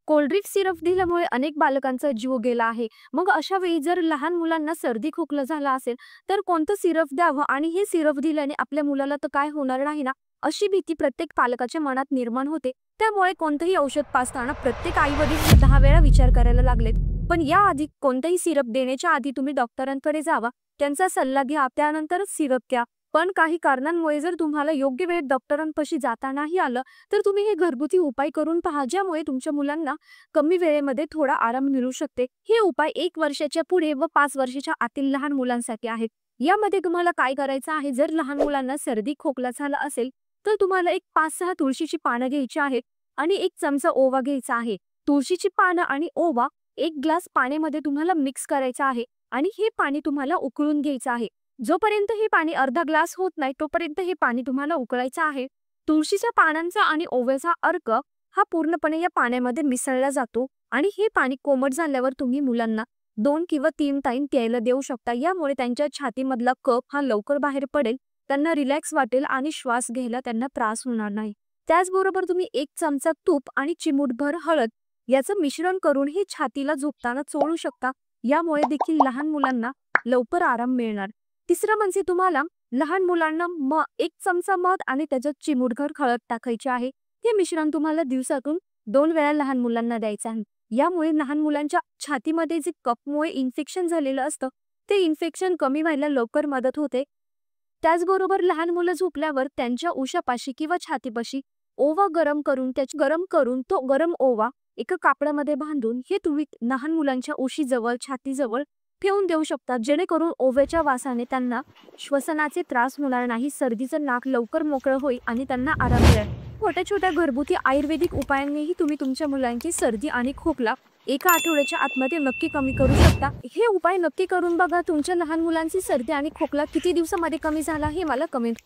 Cold drink syrup दिल्यामुळे अनेक बालकांचा जीव गेला आहे. मग अशा वेळी जर लहान मुलांना सर्दी खोकला झाला असेल, तर कोणतं सिरप द्यावं आणि हे सिरप दिल्याने आपल्या मुलाला तर काय होणार नाही ना, अशी भीती प्रत्येक पालकाच्या मनात निर्माण होते. त्यामुळे कोणतंही औषध पाजताना प्रत्येक आई-वडील हे 10 वेळा विचार करायला लागलेत. पण याआधी कोणतंही सिरप देण्याच्या आधी तुम्ही डॉक्टरांकडे जावा, त्यांचा सल्ला घ्या, त्यानंतरच सिरप द्या. पण काही कारणांमुळे जर तुम्हाला योग्य वेळेत डॉक्टरांपाशी जाता नाही आलं, तर तुम्ही हे घरगुती उपाय करून पहा, ज्यामुळे तुमच्या मुलांना कमी वेळेमध्ये थोडा आराम मिळू शकते. हे उपाय 1 वर्षाच्या पुढे व 5 वर्षाच्या आतील लहान मुलांसाठी आहेत. यामध्ये तुम्हाला काय करायचं आहे, जर लहान मुलांना सर्दी खोकला झाला असेल, तर तुम्हाला एक 5-6 तुळशीची पानं घ्यायची आहेत आणि 1 चमचा ओवा घ्यायचा आहे. तुळशीची पानं आणि ओवा 1 ग्लास पाण्यामध्ये तुम्हाला मिक्स करायचं आहे आणि हे पाणी तुम्हाला उकळून घ्यायचं आहे. जोपर्यंत हे पाणी अर्धा ग्लास होत नाही, तोपर्यंत हे पाणी तुम्हाला उकळायचं आहे. तुळशीच्या पानांचा आणि ओव्याचा अर्क हा पूर्णपणे या पाण्यामध्ये मिसळला जातो आणि हे पाणी कोमट झाल्यावर तुम्ही मुलांना 2 किंवा 3 टाइम प्यायला देऊ शकता. यामुळे त्यांच्या छातीमधला कफ हा लवकर बाहेर पडेल, त्यांना रिलॅक्स वाटेल आणि श्वास घ्यायला त्यांना त्रास होणार नाही. त्याचबरोबर तुम्ही 1 चमचा तूप आणि चिमूटभर हळद याचं मिश्रण करून हे छातीला झोपताना चोळू शकता. यामुळे देखील लहान मुलांना लवकर आराम मिळणार. तिसरं म्हणजे तुम्हाला लहान मुलांना 1 चमचा मध आणि त्याच्यात चिमूटभर हळद टाकायची आहे. हे मिश्रण तुम्हाला दिवसातून 2 वेळा लहान मुलांना द्यायचं आहे. यामुळे लहान मुलांच्या छातीमध्ये जे कफमुळे इन्फेक्शन झालेलं असतं, ते इन्फेक्शन कमी व्हायला लवकर मदत होते. त्याचबरोबर लहान मुलं झोपल्यावर त्यांच्या उशापाशी किंवा छातीपाशी ओवा गरम करून तो गरम ओवा एका कापडामध्ये बांधून हे तुम्ही लहान मुलांच्या उशीजवळ, छातीजवळ ठेवून देऊ शकता, जेणेकरून ओव्याच्या वासाने त्यांना श्वसनाचे त्रास होणार नाही, सर्दीचं नाक लवकर मोकळं होईल आणि त्यांना आराम मिळेल. छोट्या-छोट्या घरगुती आयुर्वेदिक उपायांनीही तुम्ही तुमच्या मुलांची सर्दी आणि खोकला एका आठवड्याच्या आतमध्ये नक्की कमी करू शकता. हे उपाय नक्की करून बघा. तुमच्या लहान मुलांची सर्दी आणि खोकला किती दिवसामध्ये कमी झाला हे मला कमेंट